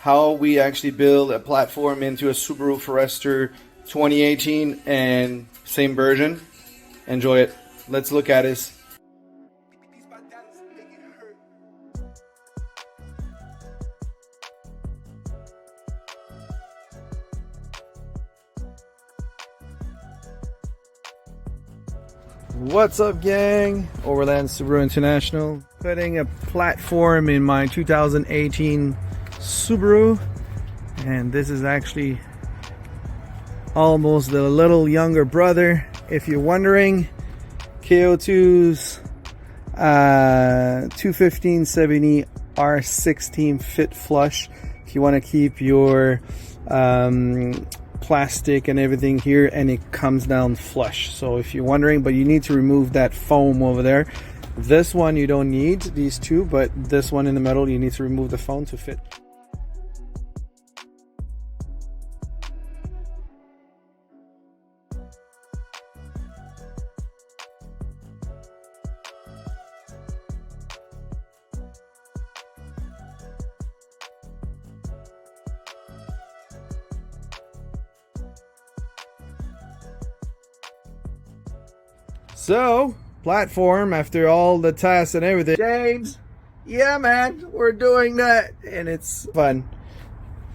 how we actually build a platform into a Subaru Forester 2018 and same version. Enjoy it. Let's look at it. What's up, gang? Overland Subaru International, putting a platform in my 2018 Subaru, and this is actually almost the little younger brother. If you're wondering, KO2's 215/70 R16 fit flush. If you want to keep your plastic and everything here, and it comes down flush. So if you're wondering, but you need to remove that foam over there. This one you don't need, these two, but this one in the middle you need to remove the foam to fit. So, platform, after all the tests and everything. James, yeah man, we're doing that, and it's fun.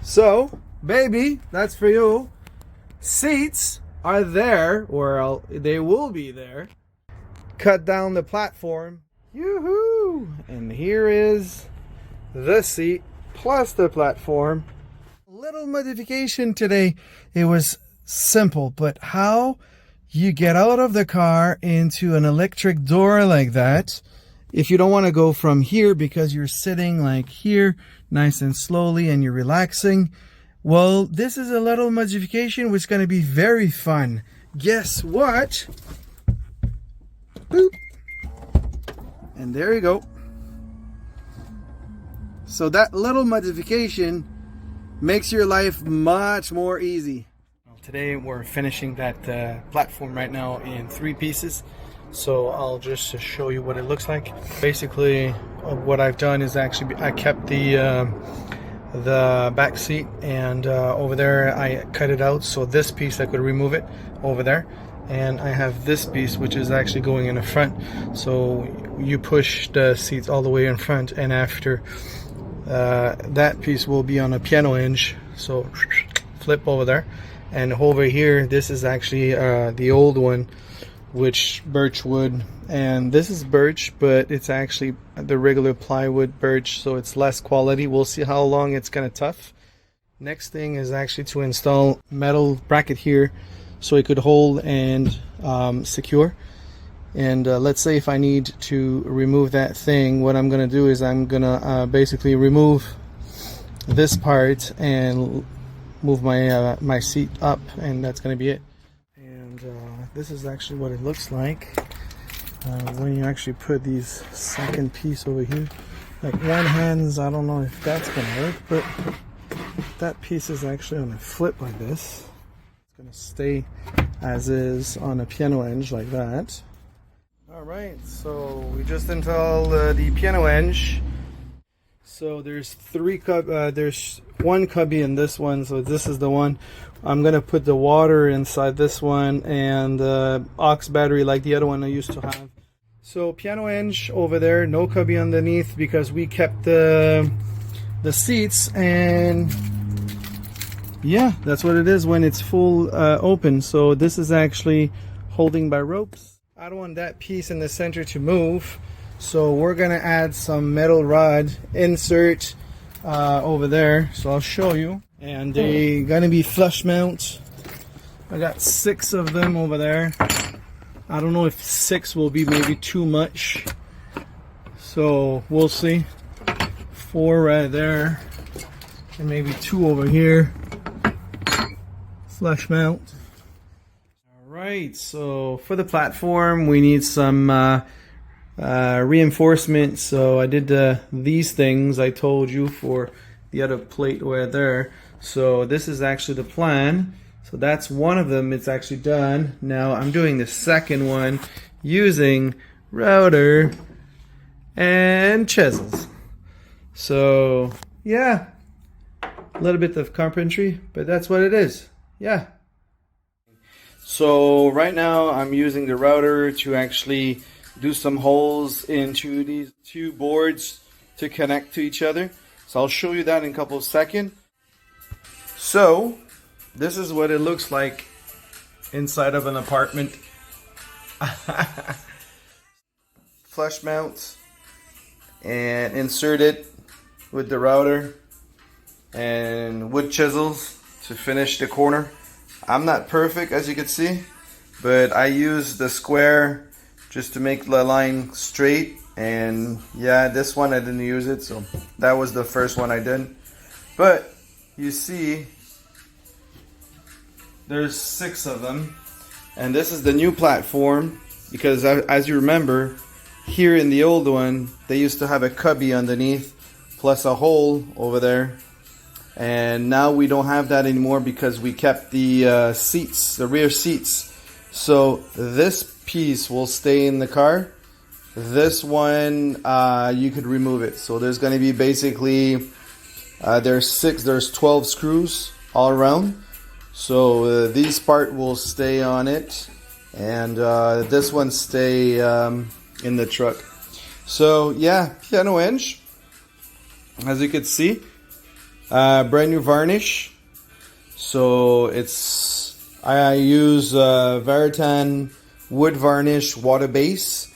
So, baby, that's for you. Seats are there, or they will be there. Cut down the platform. Yoo-hoo! And here is the seat, plus the platform. Little modification today. It was simple, but how you get out of the car into an electric door like that, if you don't want to go from here because you're sitting like here nice and slowly and you're relaxing, well, this is a little modification which is going to be very fun. Guess what? Boop. And there you go. So that little modification makes your life much more easy. Today we're finishing that platform right now in 3 pieces, so I'll just show you what it looks like. Basically what I've done is actually I kept the back seat, and over there I cut it out, so this piece I could remove it over there, and I have this piece which is actually going in the front, so you push the seats all the way in front, and after that piece will be on a piano hinge, so flip over there. And over here, this is actually the old one, which birch wood, and this is birch, but it's actually the regular plywood birch, so it's less quality. We'll see how long it's gonna tough. Next thing is actually to install metal bracket here, so it could hold and secure. And let's say if I need to remove that thing, what I'm gonna do is I'm gonna basically remove this part and move my my seat up, and that's going to be it. And this is actually what it looks like when you actually put these second piece over here. Like one hands, I don't know if that's going to work, but that piece is actually on a flip like this. It's going to stay as is on a piano hinge like that. Alright, so we just installed the piano hinge. So there's there's one cubby in this one, so this is the one. I'm gonna put the water inside this one, and the aux battery like the other one I used to have. So piano hinge over there, no cubby underneath because we kept the seats, and yeah, that's what it is when it's full open. So this is actually holding by ropes. I don't want that piece in the center to move, so we're gonna add some metal rod insert over there, so I'll show you. And they gonna be flush mount. I got 6 of them over there. I don't know if 6 will be maybe too much, so we'll see. 4 right there, and maybe 2 over here. Flush mount. Alright, so for the platform we need some reinforcement, so I did these things I told you for the other plate right there. So this is actually the plan. So that's one of them, it's actually done. Now I'm doing the second one using router and chisels. So yeah, A little bit of carpentry, but that's what it is. Yeah. So right now I'm using the router to actually do some holes into these two boards to connect to each other. So I'll show you that in a couple of seconds. So this is what it looks like inside of an apartment. Flush mount and insert it with the router and wood chisels to finish the corner. I'm not perfect, as you can see, but I use the square just to make the line straight. And yeah, this one I didn't use it, so that was the first one I did. But you see there's 6 of them, and this is the new platform, because as you remember, here in the old one they used to have a cubby underneath plus a hole over there, and now we don't have that anymore because we kept the seats, the rear seats. So this piece will stay in the car. This one you could remove it. So there's going to be basically there's 12 screws all around. So these part will stay on it, and this one stay in the truck. So yeah, piano hinge, as you can see, brand new varnish. So I use VICTRON wood varnish water base,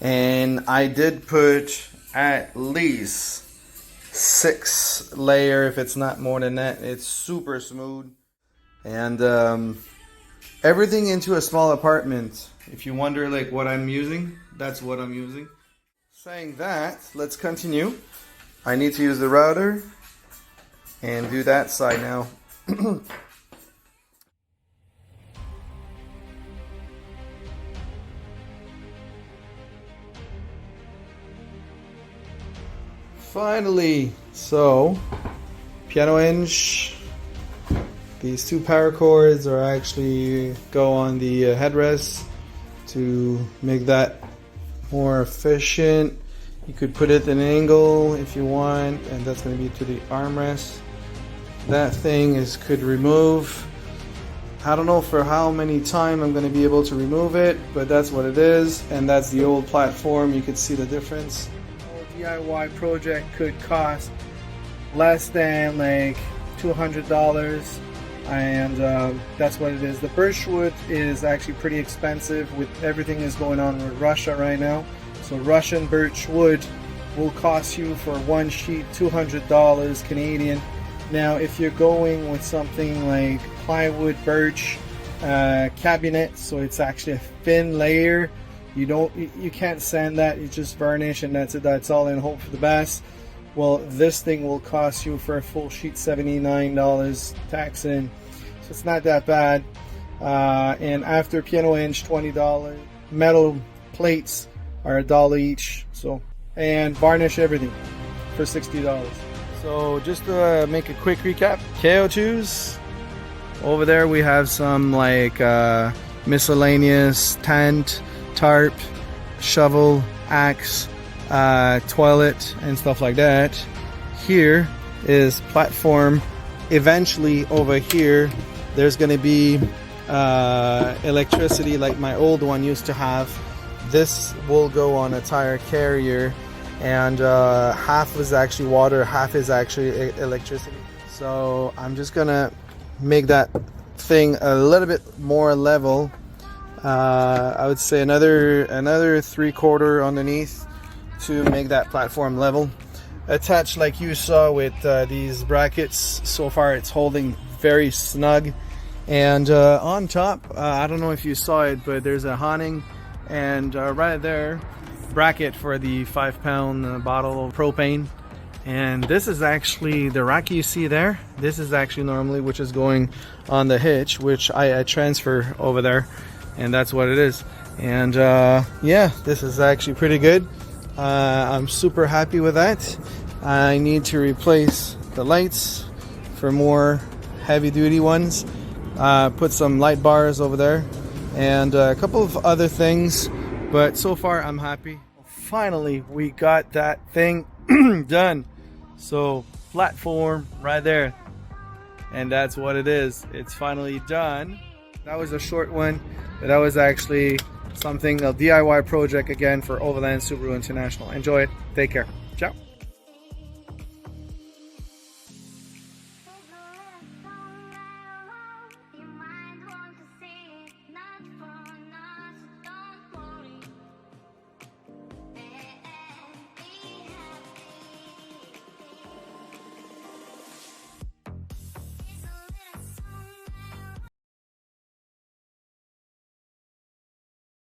and I did put at least 6 layer, if it's not more than that. It's super smooth. And everything into a small apartment. If you wonder like what I'm using, that's what I'm using. Saying that, let's continue. I need to use the router and do that side now. Finally, so piano hinge. These 2 power cords are actually go on the headrest to make that more efficient. You could put it in an angle if you want, and that's going to be to the armrest. That thing could remove. I don't know for how many time I'm going to be able to remove it, but that's what it is, and that's the old platform. You could see the difference. A DIY project could cost less than like $200. And that's what it is. The birchwood is actually pretty expensive with everything that's going on with Russia right now. So Russian birchwood will cost you for 1 sheet $200 Canadian. Now if you're going with something like plywood birch cabinet, so it's actually a thin layer, you can't sand that, you just varnish and that's it, that's all, and hope for the best. Well, this thing will cost you for a full sheet $79 tax in, so it's not that bad. And after piano hinge, $20. Metal plates are $1 each. So, and varnish everything for $60. So just to make a quick recap, KO2s. Over there we have some like miscellaneous tent, tarp, shovel, axe, toilet and stuff like that. Here is platform. Eventually over here there's going to be electricity like my old one used to have. This will go on a tire carrier, and half is actually water, half is actually electricity. So I'm just gonna make that thing a little bit more level. I would say another 3/4 underneath to make that platform level. Attached like you saw with these brackets. So far it's holding very snug. And on top, I don't know if you saw it, but there's a awning, and right there, bracket for the 5-pound bottle of propane. And this is actually the rack you see there. This is actually normally which is going on the hitch, which I transfer over there, and that's what it is. And yeah, this is actually pretty good. I'm super happy with that. I need to replace the lights for more heavy duty ones. Put some light bars over there and a couple of other things, but so far I'm happy. Finally we got that thing done. So platform right there, And that's what it is. It's finally done. That was a short one, but that was actually something, a DIY project again for Overland Subaru International. Enjoy it. Take care. Ciao.